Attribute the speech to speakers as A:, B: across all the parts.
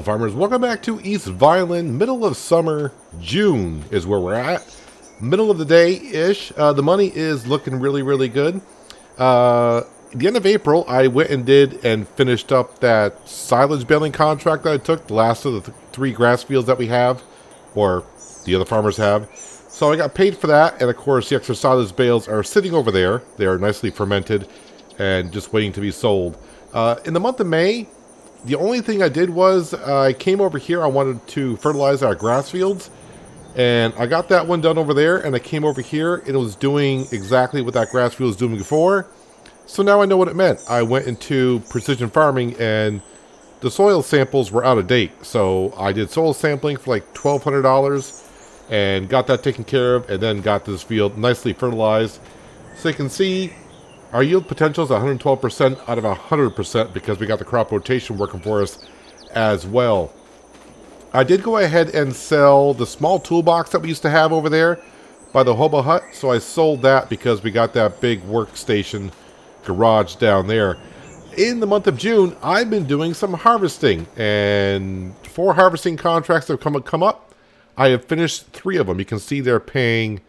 A: Hello farmers, welcome back to East Vineland. Middle of summer, June is where we're at. Middle of the day-ish. The money is looking really good. The end of April, I went and did and finished up that silage baling contract that I took, the last of the three grass fields that we have, or the other farmers have. So I got paid for that, and of course the extra silage bales are sitting over there. They are nicely fermented and just waiting to be sold. In the month of May, the only thing I did was I came over here. I wanted to fertilize our grass fields, and I got that one done over there, and I came over here and it was doing exactly what that grass field was doing before. So now I know what it meant. I went into precision farming and the soil samples were out of date. So I did soil sampling for like $1,200 and got that taken care of, and then got this field nicely fertilized. So you can see our yield potential is 112% out of 100% because we got the crop rotation working for us as well. I did go ahead and sell the small toolbox that we used to have over there by the hobo hut. So I sold that because we got that big workstation garage down there. In the month of June, I've been doing some harvesting, and 4 harvesting contracts have come up. I have finished 3 of them. You can see they're paying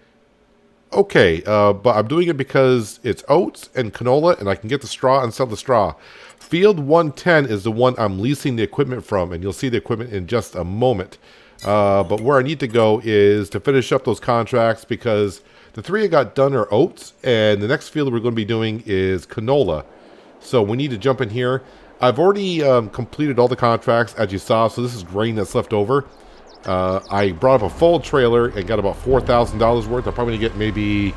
A: okay, but I'm doing it because it's oats and canola, and I can get the straw and sell the straw. Field 110 is the one I'm leasing the equipment from, and you'll see the equipment in just a moment. But where I need to go is to finish up those contracts, because the 3 I got done are oats, and the next field we're going to be doing is canola. So we need to jump in here. I've already completed all the contracts, as you saw, so this is grain that's left over. I brought up a full trailer and got about $4,000 worth. I'm probably going to get maybe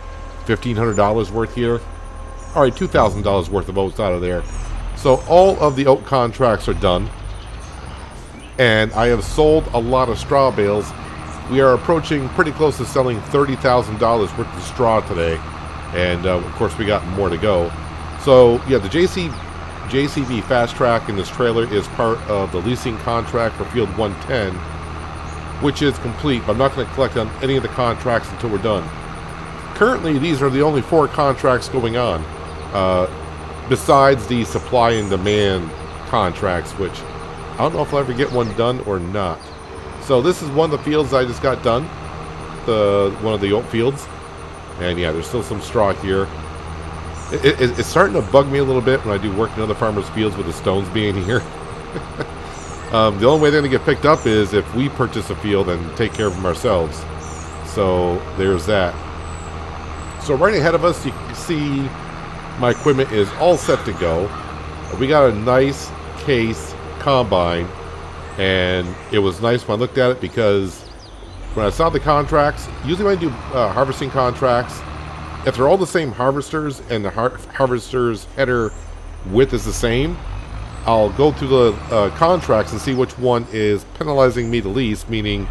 A: $1,500 worth here. All right, $2,000 worth of oats out of there. So all of the oat contracts are done. And I have sold a lot of straw bales. We are approaching pretty close to selling $30,000 worth of straw today. And of course, we got more to go. So yeah, the JCB Fast Track in this trailer is part of the leasing contract for Field 110, which is complete, but I'm not going to collect on any of the contracts until we're done. Currently, these are the only 4 contracts going on, besides the supply and demand contracts, which I don't know if I'll ever get one done or not. So this is one of the fields I just got done, one of the oat fields, and yeah, there's still some straw here. It's starting to bug me a little bit when I do work in other farmers' fields with the stones being here. The only way they're going to get picked up is if we purchase a field and take care of them ourselves. So there's that. So right ahead of us, you can see my equipment is all set to go. We got a nice case combine, and it was nice when I looked at it, because when I saw the contracts, usually when I do harvesting contracts, if they're all the same harvesters and the harvester's header width is the same, I'll go through the contracts and see which one is penalizing me the least, meaning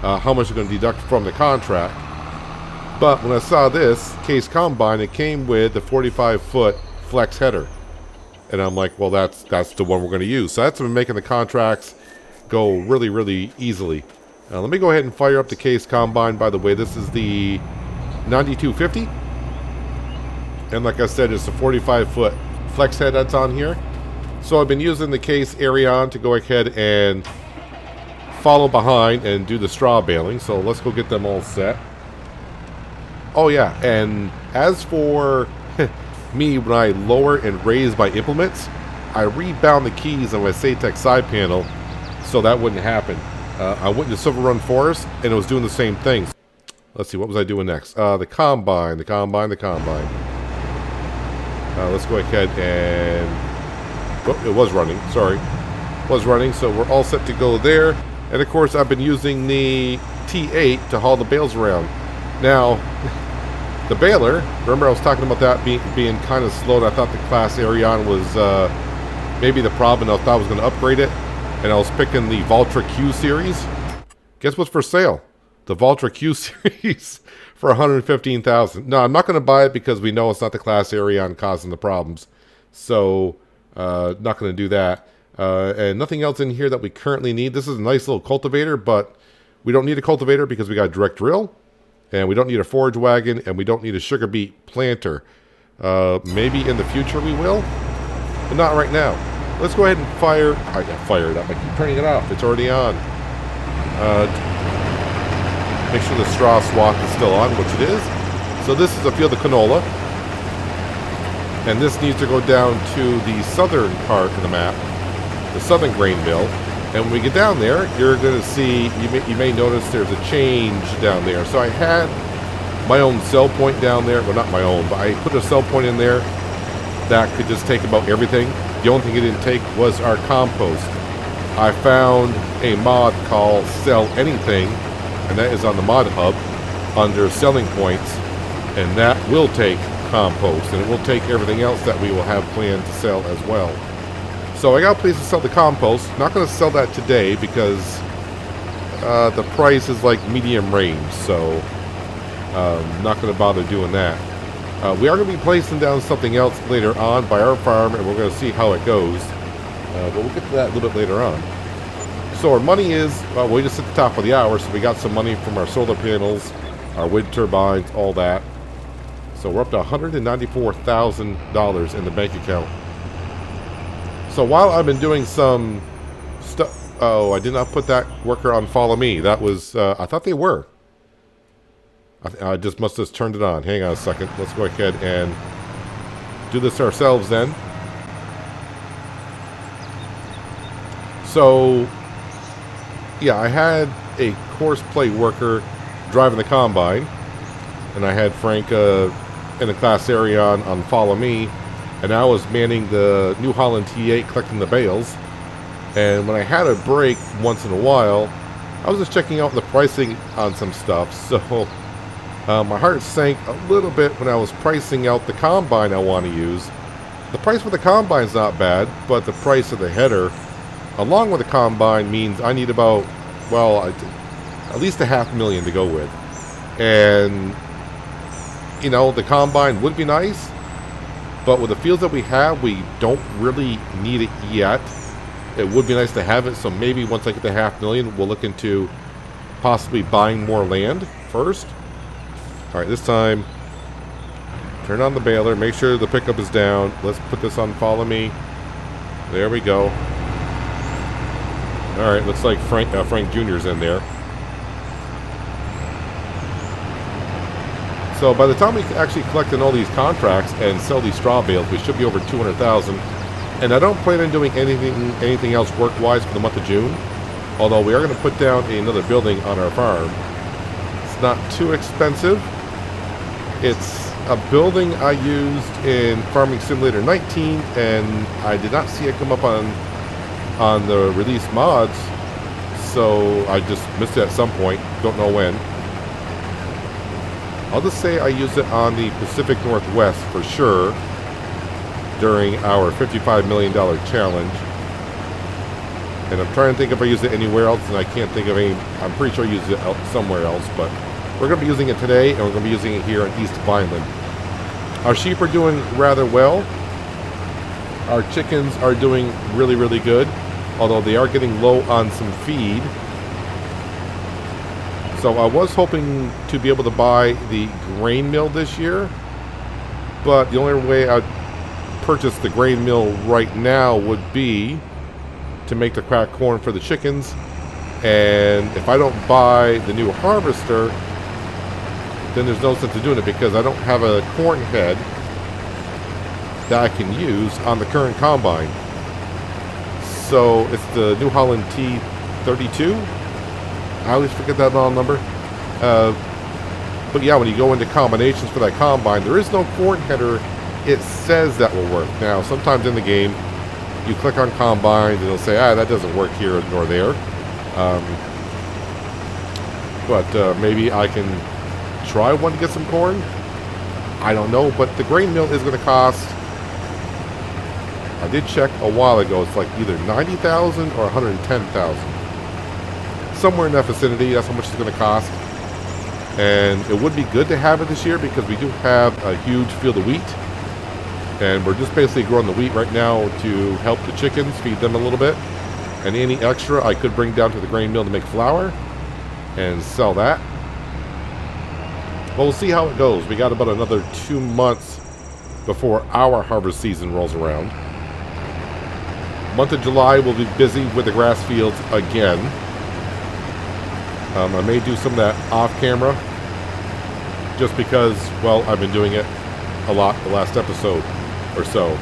A: how much I'm going to deduct from the contract. But when I saw this case combine, it came with the 45-foot flex header. And I'm like, well, that's the one we're going to use. So that's been making the contracts go really easily. Let me go ahead and fire up the case combine. By the way, this is the 9250. And like I said, it's a 45-foot flex head that's on here. So I've been using the case Arion to go ahead and follow behind and do the straw baling. So let's go get them all set. Oh yeah, and as for me, when I lower and raise my implements, I rebound the keys on my Satex side panel so that wouldn't happen. I went into Silver Run Forest and it was doing the same thing. Let's see, what was I doing next? The combine. Let's go ahead and... Oh, it was running, sorry. It was running, so we're all set to go there. And of course, I've been using the T8 to haul the bales around. Now, the baler, remember I was talking about that being kind of slow, and I thought the class Arion was maybe the problem, and I thought I was going to upgrade it. And I was picking the Valtra Q series. Guess what's for sale? The Valtra Q series for $115,000. No, I'm not going to buy it because we know it's not the class Arion causing the problems. So... not going to do that. And nothing else in here that we currently need. This is a nice little cultivator, but we don't need a cultivator because we got a direct drill, and we don't need a forage wagon, and we don't need a sugar beet planter. Maybe in the future we will, but not right now. let's go ahead and fire. I got fired up. I keep turning it off. It's already on. Make sure the straw swath is still on, which it is. So this is a field of canola. And this needs to go down to the southern part of the map, the southern grain mill. And when we get down there, you're going to see, you may notice there's a change down there. So I had my own sell point down there. Well, not my own, but I put a sell point in there that could just take about everything. The only thing it didn't take was our compost. I found a mod called Sell Anything, and that is on the mod hub under selling points, and that will take compost, and it will take everything else that we will have planned to sell as well. So I got a place to sell the compost. Not going to sell that today because the price is like medium range, so not going to bother doing that. We are going to be placing down something else later on by our farm, and we're going to see how it goes. But we'll get to that a little bit later on. So our money is, we just at the top of the hour, so we got some money from our solar panels, our wind turbines, all that. So we're up to $194,000 in the bank account. So while I've been doing some stuff, oh, I did not put that worker on follow me. That was, I thought they were. I just must have turned it on. Hang on a second. Let's go ahead and do this ourselves then. So, yeah, I had a course play worker driving the combine, and I had Frank in the class area on follow me, and I was manning the New Holland T8 collecting the bales. And when I had a break once in a while, I was just checking out the pricing on some stuff. So my heart sank a little bit when I was pricing out the combine I want to use. The price for the combine is not bad, but the price of the header along with the combine means I need about, well, at least $500,000 to go with. And, you know, the combine would be nice, but with the fields that we have, we don't really need it yet. It would be nice to have it, so maybe once I get the $500,000, we'll look into possibly buying more land first. All right, this time, turn on the baler, make sure the pickup is down. Let's put this on follow me. There we go. All right, looks like Frank Jr.'s in there. So by the time we actually collect in all these contracts and sell these straw bales, we should be over 200,000. And I don't plan on doing anything else work-wise for the month of June. Although we are going to put down another building on our farm. It's not too expensive. It's a building I used in Farming Simulator 19, and I did not see it come up on the release mods, so I just missed it at some point. Don't know when. I'll just say I used it on the Pacific Northwest for sure during our $55 million challenge. And I'm trying to think if I used it anywhere else, and I can't think of any. I'm pretty sure I used it somewhere else, but we're going to be using it today, and we're going to be using it here in East Vineland. Our sheep are doing rather well. Our chickens are doing really, really good, although they are getting low on some feed. So I was hoping to be able to buy the grain mill this year, but the only way I'd purchase the grain mill right now would be to make the cracked corn for the chickens. And if I don't buy the new harvester, then there's no sense in doing it because I don't have a corn head that I can use on the current combine. So it's the New Holland T32. I always forget that model number. But yeah, when you go into combinations for that combine, there is no corn header. It says that will work. Now, sometimes in the game, you click on combines and it'll say, that doesn't work here nor there. But maybe I can try one to get some corn. I don't know, but the grain mill is going to cost, I did check a while ago, it's like either $90,000 or $110,000. Somewhere in that vicinity, that's how much it's going to cost. And it would be good to have it this year because we do have a huge field of wheat. And we're just basically growing the wheat right now to help the chickens, feed them a little bit. And any extra I could bring down to the grain mill to make flour and sell that. Well, we'll see how it goes. We got about another 2 months before our harvest season rolls around. Month of July will be busy with the grass fields again. I may do some of that off camera, just because, well, I've been doing it a lot the last episode or so.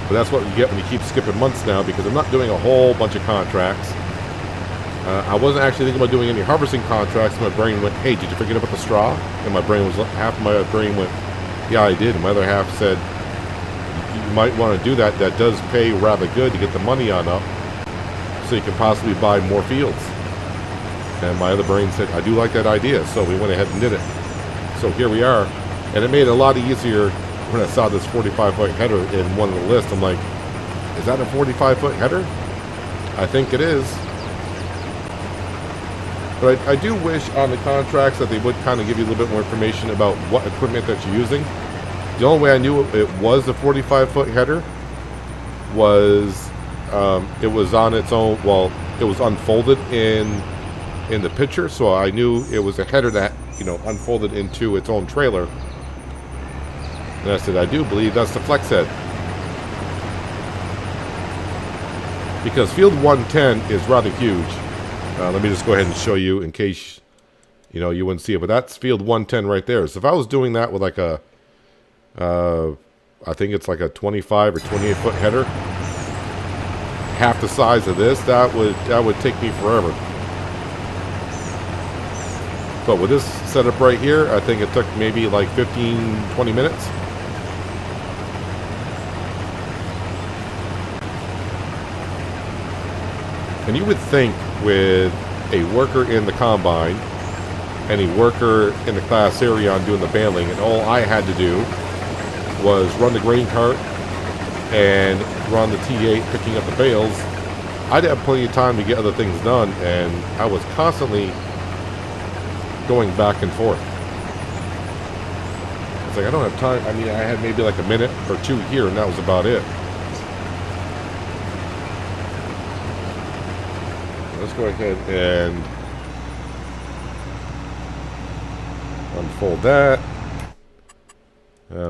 A: But that's what you get when you keep skipping months now, because I'm not doing a whole bunch of contracts. I wasn't actually thinking about doing any harvesting contracts. My brain went, hey, did you forget about the straw? And my brain was, half of my brain went, yeah, I did. And my other half said, you might want to do that. That does pay rather good to get the money on up, so you can possibly buy more fields. And my other brain said, I do like that idea. So we went ahead and did it. So here we are. And it made it a lot easier when I saw this 45-foot header in one of the lists. I'm like, is that a 45-foot header? I think it is. But I do wish on the contracts that they would kind of give you a little bit more information about what equipment that you're using. The only way I knew it was a 45-foot header was it was on its own. Well, it was unfolded in the picture, so I knew it was a header that, you know, unfolded into its own trailer. And I said, I do believe that's the flex head, because field 110 is rather huge. Let me just go ahead and show you in case, you know, you wouldn't see it. But that's field 110 right there. So if I was doing that with like a, I think it's like a 25 or 28-foot header, half the size of this, that would take me forever. But with this setup right here, I think it took maybe like 15, 20 minutes. And you would think with a worker in the combine and a worker in the class area on doing the baling, and all I had to do was run the grain cart and run the T8 picking up the bales, I'd have plenty of time to get other things done, and I was constantly going back and forth. It's like, I don't have time. I mean, I had maybe like a minute or two here, and that was about it. Let's go ahead and unfold that.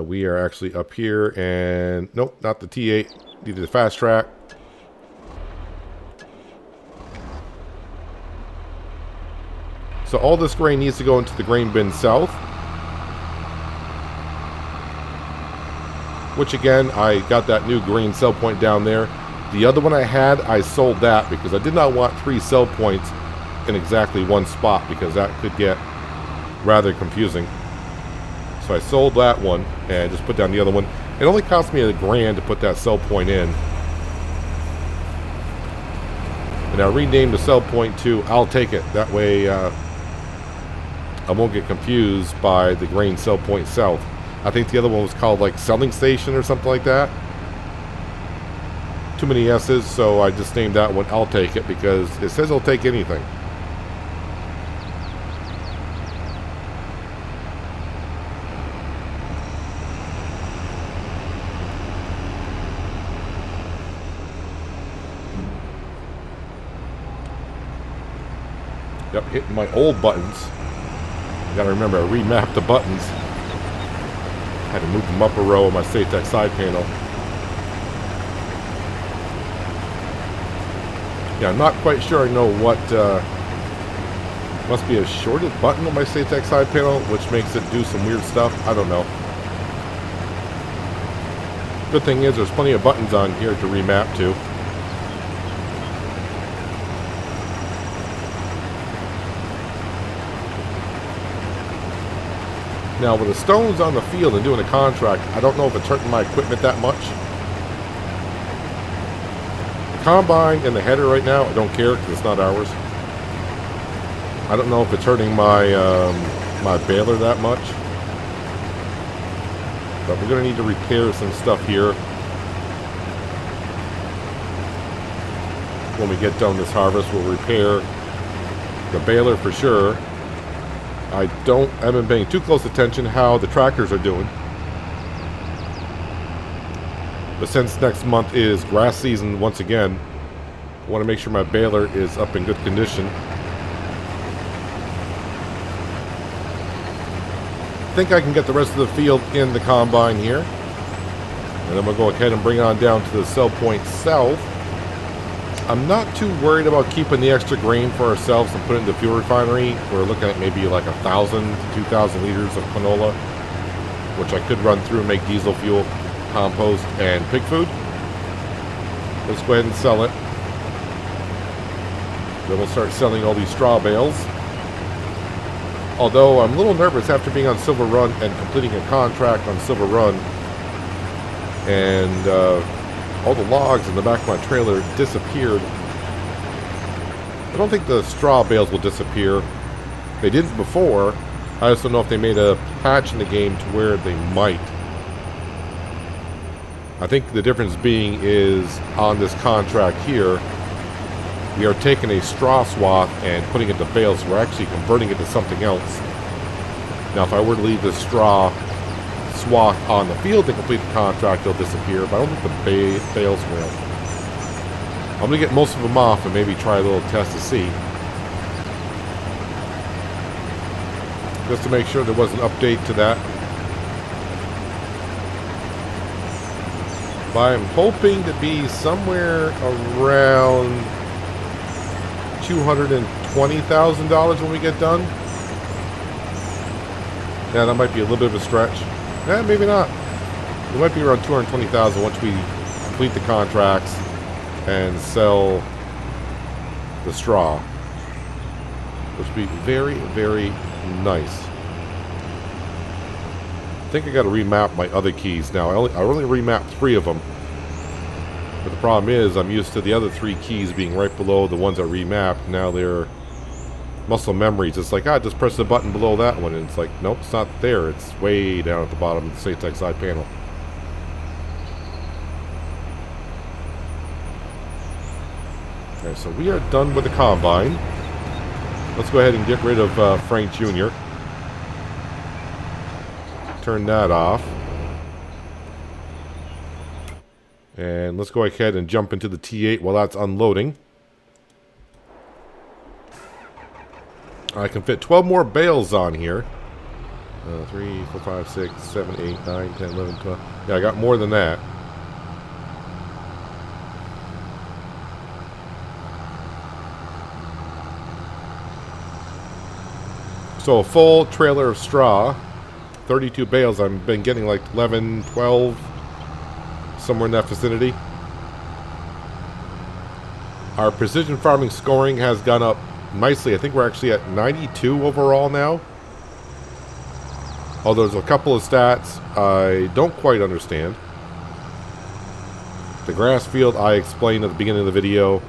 A: We are actually up here, and nope, not the T8. Needed the fast track. So all this grain needs to go into the grain bin south, which again, I got that new grain sell point down there. The other one I had, I sold that because I did not want 3 sell points in exactly one spot, because that could get rather confusing. So I sold that one and just put down the other one. It only cost me $1,000 to put that sell point in. And I renamed the sell point to I'll Take It. That way I won't get confused by the grain sell point south. I think the other one was called like Selling Station or something like that. Too many S's, so I just named that one I'll Take It, because it says I'll take anything. Yep, hitting my old buttons. Gotta remember, I remapped the buttons. Had to move them up a row on my SafeTech side panel. Yeah, I'm not quite sure I know what, must be a shorted button on my SafeTech side panel, which makes it do some weird stuff. I don't know. Good thing is there's plenty of buttons on here to remap to. Now with the stones on the field and doing a contract, I don't know if it's hurting my equipment that much. Combine and the header right now, I don't care because it's not ours. I don't know if it's hurting my my baler that much, but we're going to need to repair some stuff here when we get done this harvest. We'll repair the baler for sure. I haven't been paying too close attention how the tractors are doing. But since next month is grass season once again, I want to make sure my baler is up in good condition. I think I can get the rest of the field in the combine here. And then we'll go ahead and bring on down to the sell point south. I'm not too worried about keeping the extra grain for ourselves and putting it in the fuel refinery. We're looking at maybe like 1,000 to 2,000 liters of canola, which I could run through and make diesel fuel, compost, and pig food. Let's go ahead and sell it. Then we'll start selling all these straw bales. Although I'm a little nervous after being on Silver Run and completing a contract on Silver Run, and all the logs in the back of my trailer disappeared. I don't think the straw bales will disappear. They didn't before. I just don't know if they made a patch in the game to where they might. I think the difference being is on this contract here, we are taking a straw swath and putting it to bales. We're actually converting it to something else. Now, if I were to leave the straw swath on the field to complete the contract, they'll disappear, but I don't think the bales will. I'm going to get most of them off and maybe try a little test to see. Just to make sure there was an update to that. But I'm hoping to be somewhere around $220,000 when we get done. Yeah, that might be a little bit of a stretch. Eh, maybe not. It might be around $220,000 once we complete the contracts and sell the straw, which would be very, very nice. I think I got to remap my other keys now. I only remapped 3 of them, but the problem is I'm used to the other 3 keys being right below the ones I remapped. Now they're muscle memories. It's like, just press the button below that one, and it's like, nope, it's not there. It's way down at the bottom of the SafeTech side panel. Okay, so we are done with the combine. Let's go ahead and get rid of Frank Jr. Turn that off. And let's go ahead and jump into the T8 while that's unloading. I can fit 12 more bales on here. 3, 4, 5, 6, 7, 8, 9, 10, 11, 12. Yeah, I got more than that. So a full trailer of straw, 32 bales. I've been getting like 11, 12, somewhere in that vicinity. Our precision farming scoring has gone up nicely. I think we're actually at 92 overall now. Although there's a couple of stats I don't quite understand. The grass field I explained at the beginning of the video.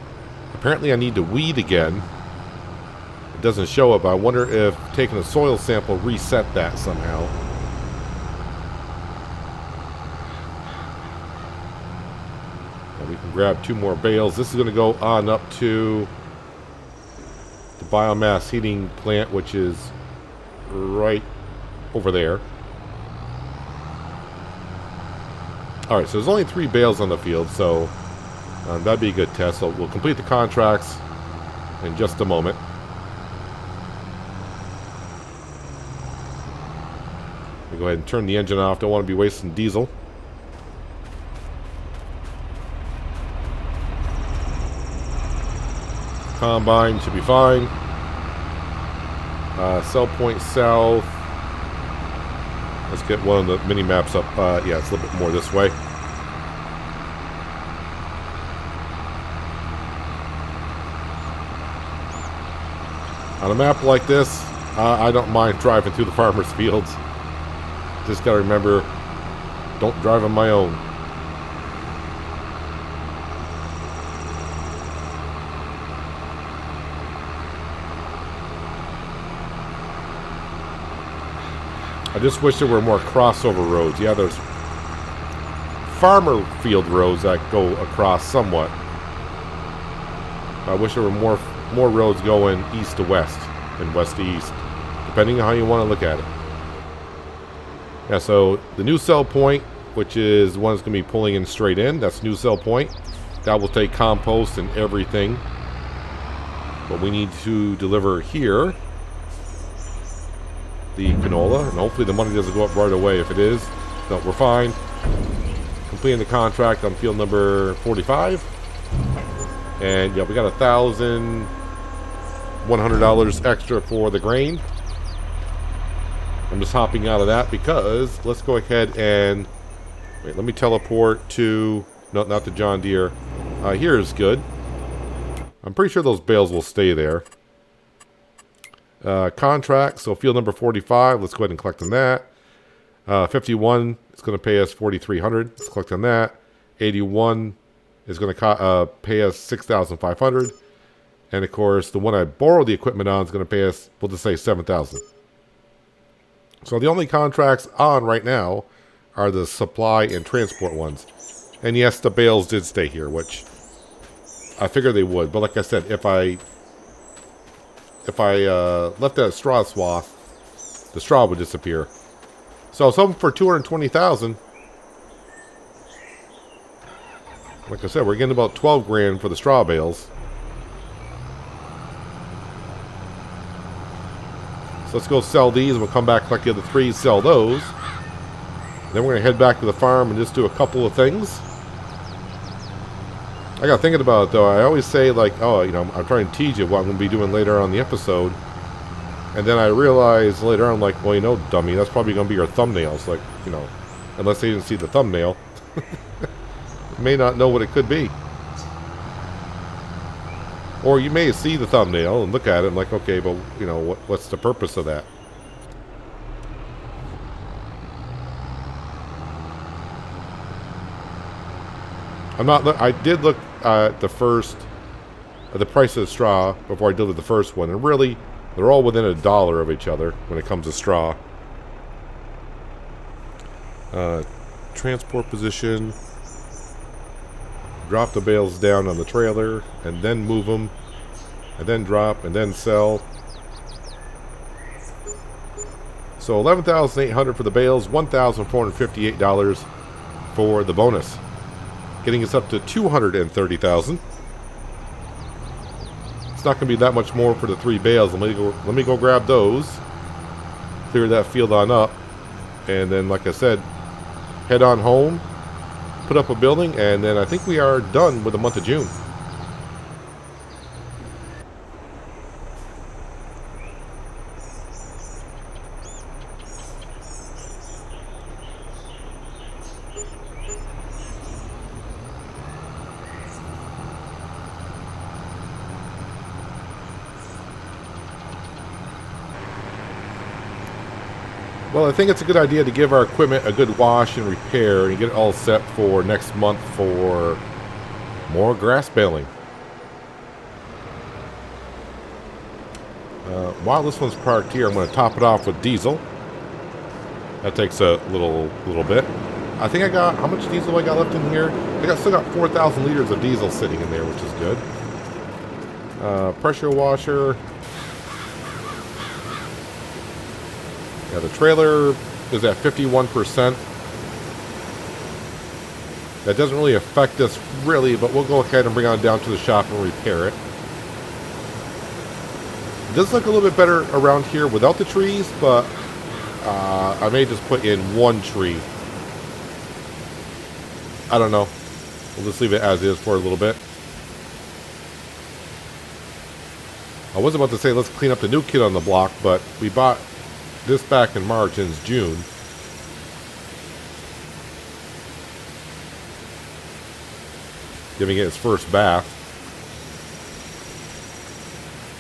A: Apparently I need to weed again. It doesn't show up. I wonder if taking a soil sample reset that somehow. And we can grab 2 more bales. This is going to go on up to the biomass heating plant, which is right over there. Alright, so there's only 3 bales on the field, so that'd be a good test. So we'll complete the contracts in just a moment. We'll go ahead and turn the engine off. Don't want to be wasting diesel. Combine should be fine. Sell point south. Let's get one of the mini maps up. Yeah, it's a little bit more this way. On a map like this, I don't mind driving through the farmers' fields. Just gotta remember, don't drive on my own. I just wish there were more crossover roads. Yeah, there's farmer field roads that go across somewhat. I wish there were more roads going east to west and west to east, depending on how you want to look at it. Yeah, so the new sell point, which is the one that's going to be pulling in straight in, that's new sell point. That will take compost and everything. But we need to deliver here the canola, and hopefully the money doesn't go up right away. If it is, no, we're fine. Completing the contract on field number 45. And yeah, we got $1,100 extra for the grain. I'm just hopping out of that because let's go ahead and wait. Let me teleport to not to John Deere. Here is good. I'm pretty sure those bales will stay there. Contract. So field number 45. Let's go ahead and collect on that. 51 is going to pay us 4,300. Let's collect on that. 81 is going to pay us 6,500. And of course, the one I borrowed the equipment on is going to pay us, we'll just say 7,000. So the only contracts on right now are the supply and transport ones. And yes, the bales did stay here, which I figured they would. But like I said, if I left that straw swath, the straw would disappear. So something for 220,000. Like I said, we're getting about 12 grand for the straw bales. So let's go sell these. We'll come back, collect the other 3, sell those. Then we're going to head back to the farm and just do a couple of things. I got thinking about it, though. I always say, like, oh, you know, I'm trying to tease you what I'm going to be doing later on in the episode. And then I realized later on, like, well, you know, dummy, that's probably going to be your thumbnails. Like, you know, unless they didn't see the thumbnail. You may not know what it could be. Or you may see the thumbnail and look at it and like, okay, but, you know, what's the purpose of that? I did look at the price of the straw before I did the first one. And really, they're all within $1 of each other when it comes to straw. Transport position. Drop the bales down on the trailer and then move them and then drop and then sell. So $11,800 for the bales, $1,458 for the bonus, getting us up to $230,000. It's not going to be that much more for the 3 bales. Let me go grab those, clear that field on up, and then, like I said, head on home. Put up a building, and then I think we are done with the month of June. Well, I think it's a good idea to give our equipment a good wash and repair and get it all set for next month for more grass baling. While this one's parked here, I'm going to top it off with diesel. That takes a little bit. I think I got, how much diesel I got left in here? Still got 4,000 liters of diesel sitting in there, which is good. Pressure washer. Yeah, the trailer is at 51%. That doesn't really affect us, really, but we'll go ahead and bring it down to the shop and repair it. It does look a little bit better around here without the trees, but I may just put in 1 tree. I don't know. We'll just leave it as is for a little bit. I was about to say let's clean up the new kid on the block, but we bought this back in March and it's June. Giving it its first bath.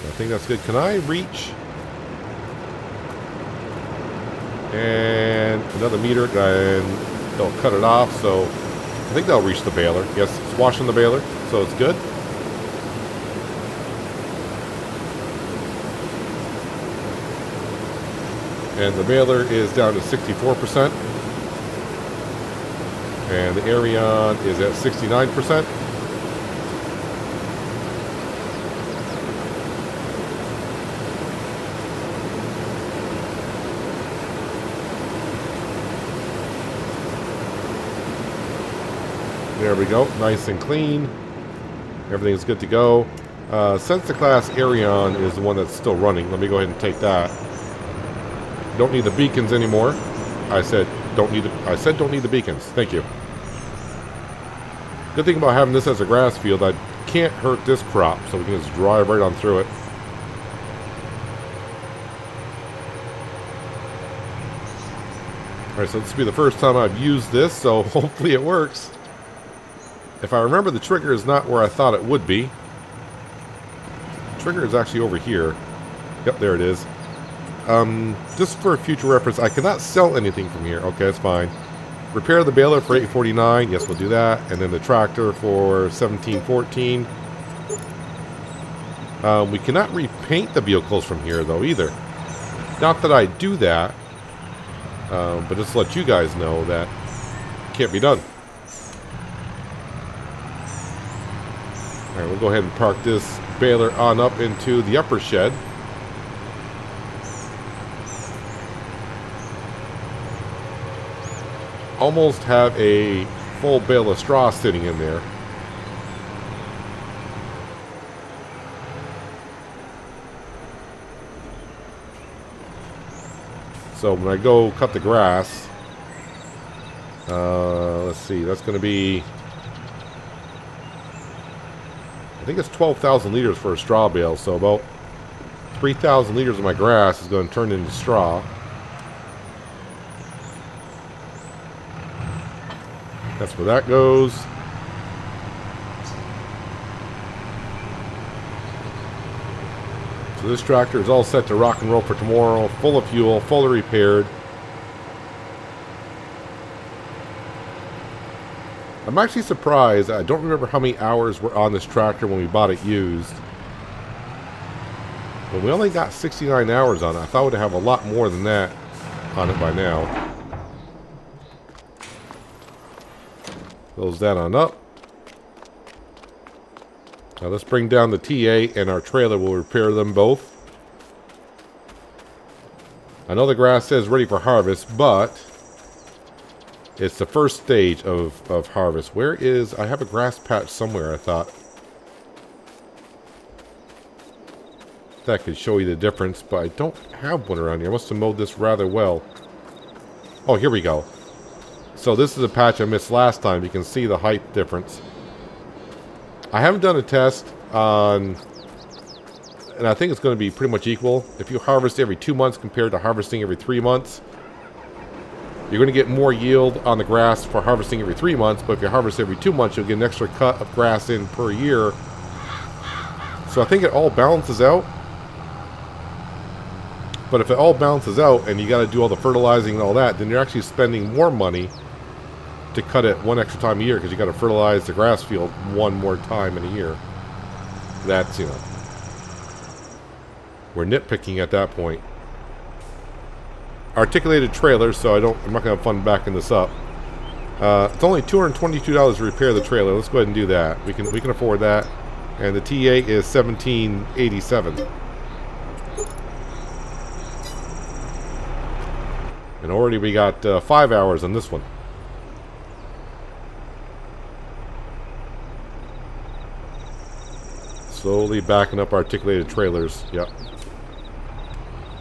A: I think that's good. Can I reach? And another meter, and they'll cut it off, so I think they'll reach the baler. Yes, it's washing the baler, so it's good. And the baler is down to 64%. And the Arion is at 69%. There we go, nice and clean. Everything's good to go. Sensor class Arion is the one that's still running. Let me go ahead and take that. Don't need the beacons anymore. I said don't need the beacons. Thank you. Good thing about having this as a grass field, I can't hurt this crop, so we can just drive right on through it. Alright, so this will be the first time I've used this, so hopefully it works. If I remember, the trigger is not where I thought it would be. The trigger is actually over here. Yep, there it is. Just for future reference, I cannot sell anything from here. Okay, that's fine. Repair the baler for $8.49. Yes, we'll do that. And then the tractor for $17.14. We cannot repaint the vehicles from here, though, either. Not that I do that, but just to let you guys know that it can't be done. Alright, we'll go ahead and park this baler on up into the upper shed. Almost have a full bale of straw sitting in there. So when I go cut the grass, let's see, that's going to be, I think it's 12,000 liters for a straw bale, so about 3,000 liters of my grass is going to turn into straw. That's where that goes. So this tractor is all set to rock and roll for tomorrow, full of fuel, fully repaired. I'm actually surprised. I don't remember how many hours were on this tractor when we bought it used. But we only got 69 hours on it. I thought we'd have a lot more than that on it by now. Close that on up. Now let's bring down the TA and our trailer. We'll repair them both. I know the grass says ready for harvest, but it's the first stage of harvest. Where is... I have a grass patch somewhere, I thought. That could show you the difference, but I don't have one around here. I must have mowed this rather well. Oh, here we go. So this is a patch I missed last time. You can see the height difference. I haven't done a test on, and I think it's going to be pretty much equal. If you harvest every 2 months compared to harvesting every 3 months, you're going to get more yield on the grass for harvesting every 3 months, but if you harvest every 2 months, you'll get an extra cut of grass in per year. So I think it all balances out. But if it all balances out and you got to do all the fertilizing and all that, then you're actually spending more money to cut it one extra time a year because you got to fertilize the grass field one more time in a year. That's, you know, we're nitpicking at that point. Articulated trailer, so I'm not gonna have fun backing this up. It's only $222 to repair the trailer. Let's go ahead and do that. We can afford that, and the TA is $17.87. And already we got 5 hours on this one. Slowly backing up articulated trailers. Yep.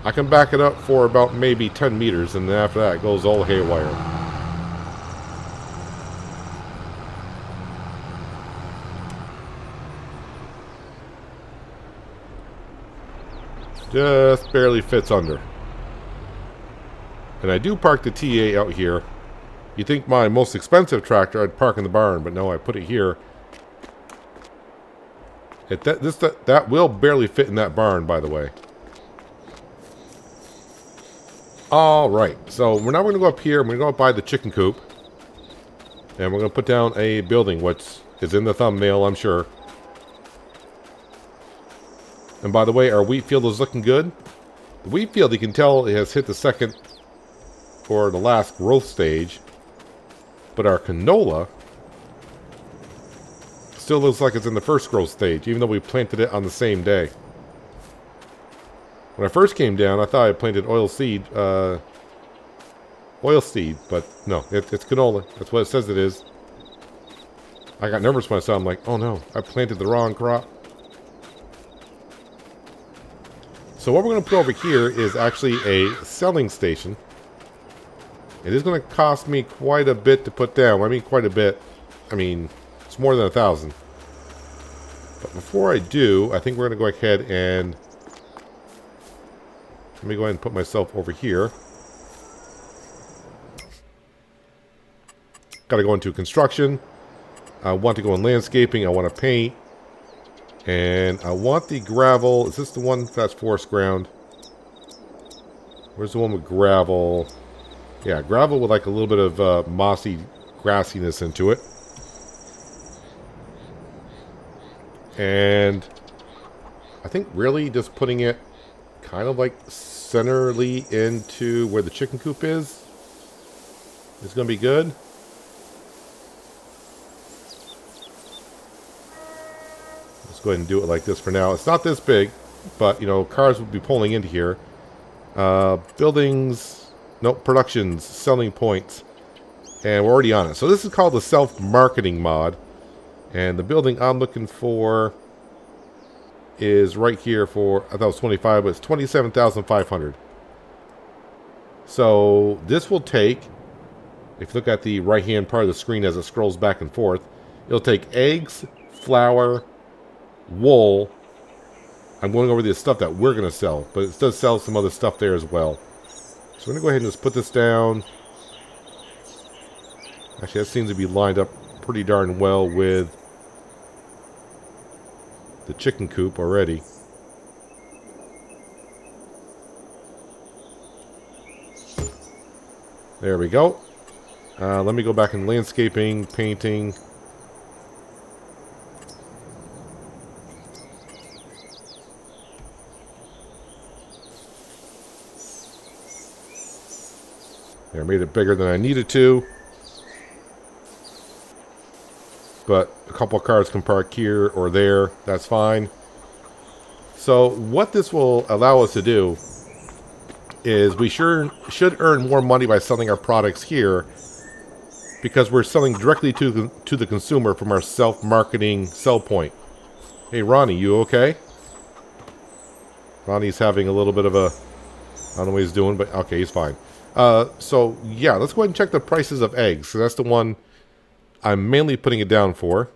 A: I can back it up for about maybe 10 meters, and then after that it goes all haywire. Just barely fits under. And I do park the TA out here. You think my most expensive tractor I'd park in the barn, but no, I put it here. That will barely fit in that barn, by the way. Alright, so we're now going to go up here. We're going to go up by the chicken coop. And we're going to put down a building, which is in the thumbnail, I'm sure. And by the way, our wheat field is looking good. The wheat field, you can tell, it has hit the second or the last growth stage. But our canola still looks like it's in the first growth stage, even though we planted it on the same day. When I first came down, I thought I planted oilseed, but no, it's canola. That's what it says it is. I got nervous when I saw it. I'm like, oh no, I planted the wrong crop. So what we're going to put over here is actually a selling station. It is going to cost me quite a bit to put down. I mean, quite a bit. I mean, it's It's more than 1,000. But before I do, I think we're going to go ahead and... Let me go ahead and put myself over here. Got to go into construction. I want to go in landscaping. I want to paint. And I want the gravel. Is this the one that's forest ground? Where's the one with gravel? Yeah, gravel with like a little bit of mossy grassiness into it. And I think really just putting it kind of like centerly into where the chicken coop is going to be good. Let's go ahead and do it like this for now. It's not this big, but you know, cars will be pulling into here. Buildings, nope, productions, selling points, and we're already on it. So this is called the self-marketing mod, and the building I'm looking for is right here for, I thought it was 25, but it's 27,500. So this will take, if you look at the right-hand part of the screen as it scrolls back and forth, it'll take eggs, flour, wool. I'm going over the stuff that we're going to sell, but it does sell some other stuff there as well. So I'm going to go ahead and just put this down. Actually, that seems to be lined up pretty darn well with the chicken coop already. There we go. Let me go back in landscaping, painting. I made it bigger than I needed to. But a couple of cars can park here or there. That's fine. So what this will allow us to do is we should earn more money by selling our products here, because we're selling directly to the consumer from our self-marketing sell point. Hey, Ronnie, you okay? Ronnie's having a little bit of a... I don't know what he's doing, but okay, he's fine. So, yeah, let's go ahead and check the prices of eggs. So that's the one I'm mainly putting it down for.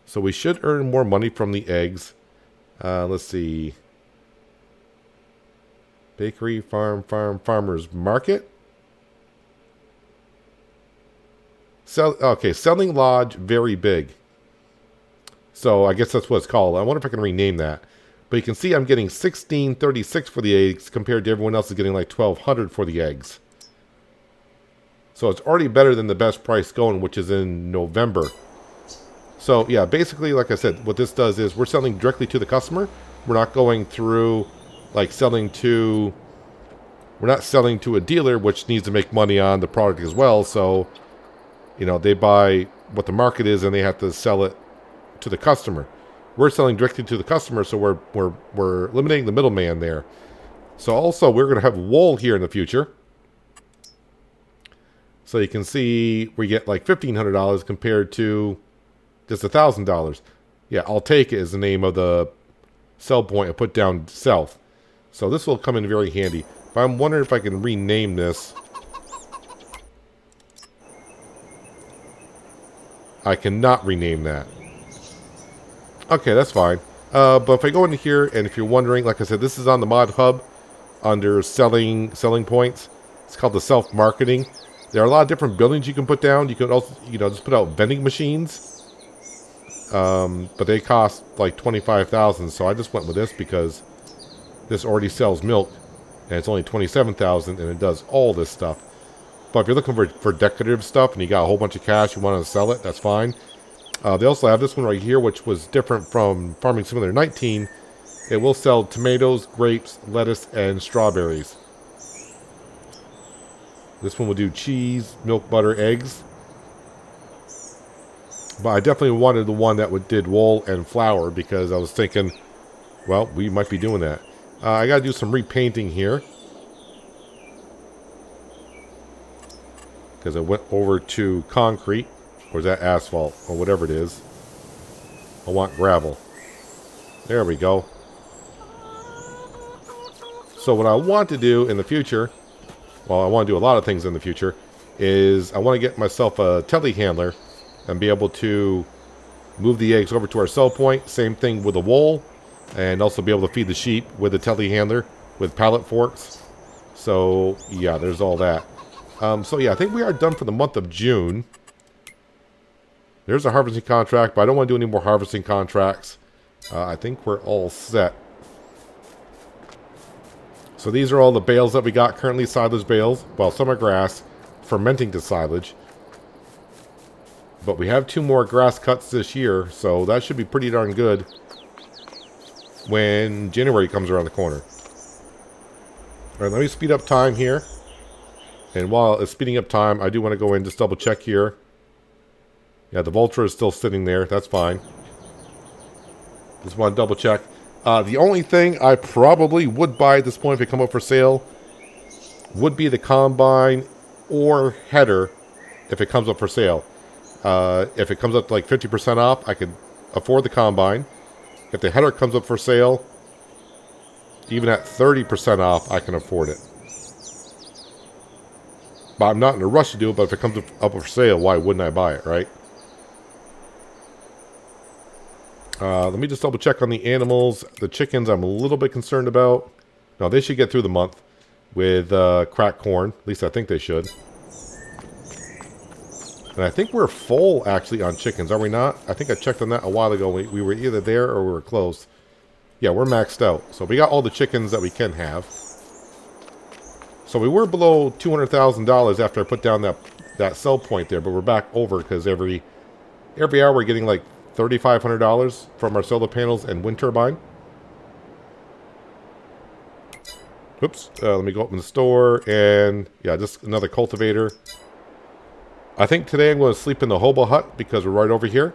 A: So we should earn more money from the eggs. Let's see. Bakery, farmers market. Okay, selling lodge, very big. So I guess that's what it's called. I wonder if I can rename that. But you can see I'm getting $16.36 for the eggs compared to everyone else is getting like $12.00 for the eggs. So it's already better than the best price going, which is in November. So yeah, basically, like I said, what this does is we're selling directly to the customer. We're not going through like selling to... We're not selling to a dealer, which needs to make money on the product as well. So, you know, they buy what the market is and they have to sell it to the customer. We're selling directly to the customer, so we're eliminating the middleman there. So also, we're going to have wool here in the future. So you can see we get like $1,500 compared to just $1,000. Yeah, I'll take it is the name of the sell point I put down south. So this will come in very handy. But I'm wondering if I can rename this. I cannot rename that. Okay, that's fine. But if I go into here, and if you're wondering, like I said, this is on the mod hub under selling points. It's called the self-marketing. There are a lot of different buildings you can put down. You can also, you know, just put out vending machines. But they cost like $25,000, so I just went with this because this already sells milk, and it's only $27,000, and it does all this stuff. But if you're looking for decorative stuff and you got a whole bunch of cash, you want to sell it, that's fine. They also have this one right here, which was different from Farming Simulator 19. It will sell tomatoes, grapes, lettuce, and strawberries. This one will do cheese, milk, butter, eggs. But I definitely wanted the one that did wool and flour because I was thinking, well, we might be doing that. I got to do some repainting here. Because I went over to concrete. Or is that asphalt? Or whatever it is. I want gravel. There we go. So what I want to do in the future, well, I want to do a lot of things in the future, is I want to get myself a telehandler and be able to move the eggs over to our sell point. Same thing with the wool, and also be able to feed the sheep with a telehandler with pallet forks. So yeah, there's all that. So yeah, I think we are done for the month of June. There's a harvesting contract, but I don't want to do any more harvesting contracts. I think we're all set. So these are all the bales that we got currently, silage bales. Well, some are grass, fermenting to silage. But we have 2 more grass cuts this year, so that should be pretty darn good when January comes around the corner. All right, let me speed up time here. And while it's speeding up time, I do want to go in and just double check here. Yeah, the Vulture is still sitting there. That's fine. Just want to double check. The only thing I probably would buy at this point if it come up for sale would be the Combine or header if it comes up for sale. If it comes up to like 50% off, I could afford the Combine. If the header comes up for sale, even at 30% off, I can afford it. But I'm not in a rush to do it, but if it comes up for sale, why wouldn't I buy it, right? Let me just double check on the animals. The chickens I'm a little bit concerned about. No, they should get through the month with cracked corn. At least I think they should. And I think we're full, actually, on chickens, are we not? I think I checked on that a while ago. We were either there or we were close. Yeah, we're maxed out. So we got all the chickens that we can have. So we were below $200,000 after I put down that sell point there, but we're back over because every hour we're getting like $3,500 from our solar panels and wind turbine. Oops. Let me go up in the store and yeah, just another cultivator. I think today I'm going to sleep in the hobo hut because we're right over here.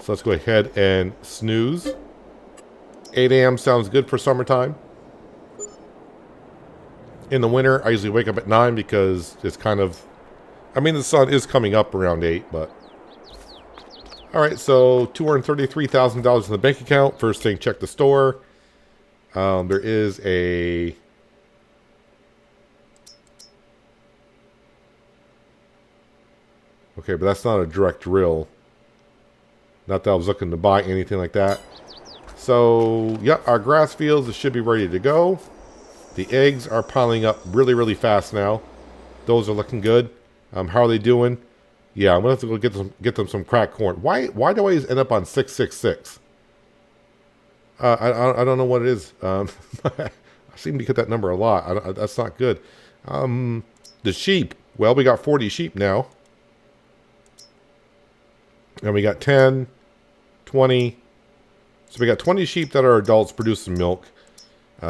A: So let's go ahead and snooze. 8 a.m. sounds good for summertime. In the winter, I usually wake up at 9 because it's kind of... I mean, the sun is coming up around 8, but... Alright, so $233,000 in the bank account. First thing, check the store. There is a... Okay, but that's not a direct drill. Not that I was looking to buy anything like that. So, yeah, our grass fields should be ready to go. The eggs are piling up really, really fast now. Those are looking good. How are they doing? Yeah, I'm going to have to go get them some cracked corn. Why do I always end up on 666? I don't know what it is. I seem to get that number a lot. That's not good. The sheep. Well, we got 40 sheep now. And we got 10, 20. So we got 20 sheep that are adults producing milk.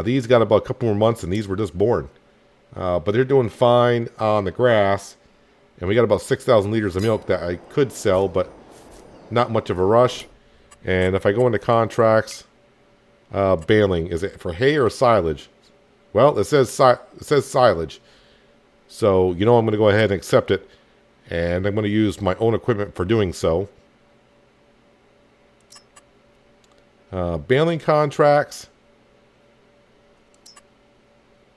A: These got about a couple more months, and these were just born. But they're doing fine on the grass. And we got about 6,000 liters of milk that I could sell, but not much of a rush. And if I go into contracts, baling, is it for hay or silage? Well, it says silage. So, you know, I'm going to go ahead and accept it. And I'm going to use my own equipment for doing so. Baling contracts.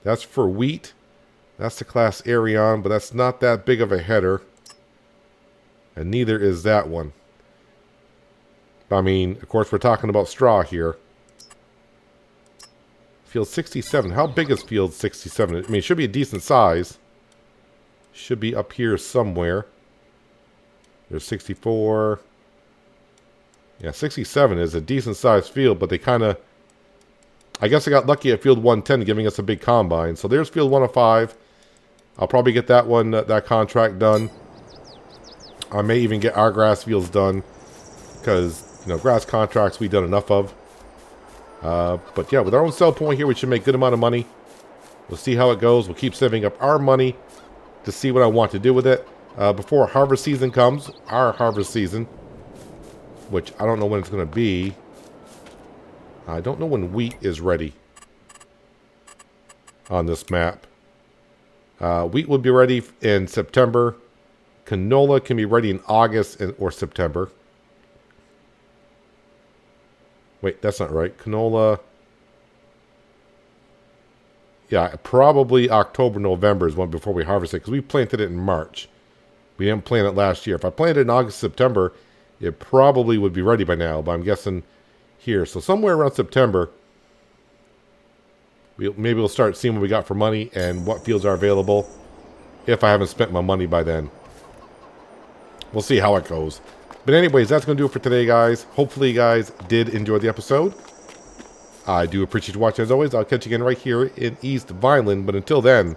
A: That's for wheat. That's the class Arion, but that's not that big of a header. And neither is that one. I mean, of course, we're talking about straw here. Field 67. How big is field 67? I mean, it should be a decent size. Should be up here somewhere. There's 64. Yeah, 67 is a decent sized field, but they kind of... I guess I got lucky at field 110 giving us a big combine. So there's field 105. I'll probably get that one, that contract done. I may even get our grass fields done. Because, you know, grass contracts we've done enough of. But yeah, with our own sell point here, we should make a good amount of money. We'll see how it goes. We'll keep saving up our money to see what I want to do with it. Before harvest season comes, our harvest season, which I don't know when it's going to be. I don't know when wheat is ready on this map. Wheat will be ready in September. Canola can be ready in August or September. Wait, that's not right. Canola... Yeah, probably October, November is one before we harvest it, because we planted it in March. We didn't plant it last year. If I planted it in August, September, it probably would be ready by now, but I'm guessing here. So somewhere around September, maybe we'll start seeing what we got for money and what fields are available if I haven't spent my money by then. We'll see how it goes. But anyways, that's going to do it for today, guys. Hopefully you guys did enjoy the episode. I do appreciate you watching as always. I'll catch you again right here in East Vineland. But until then,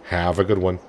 A: have a good one.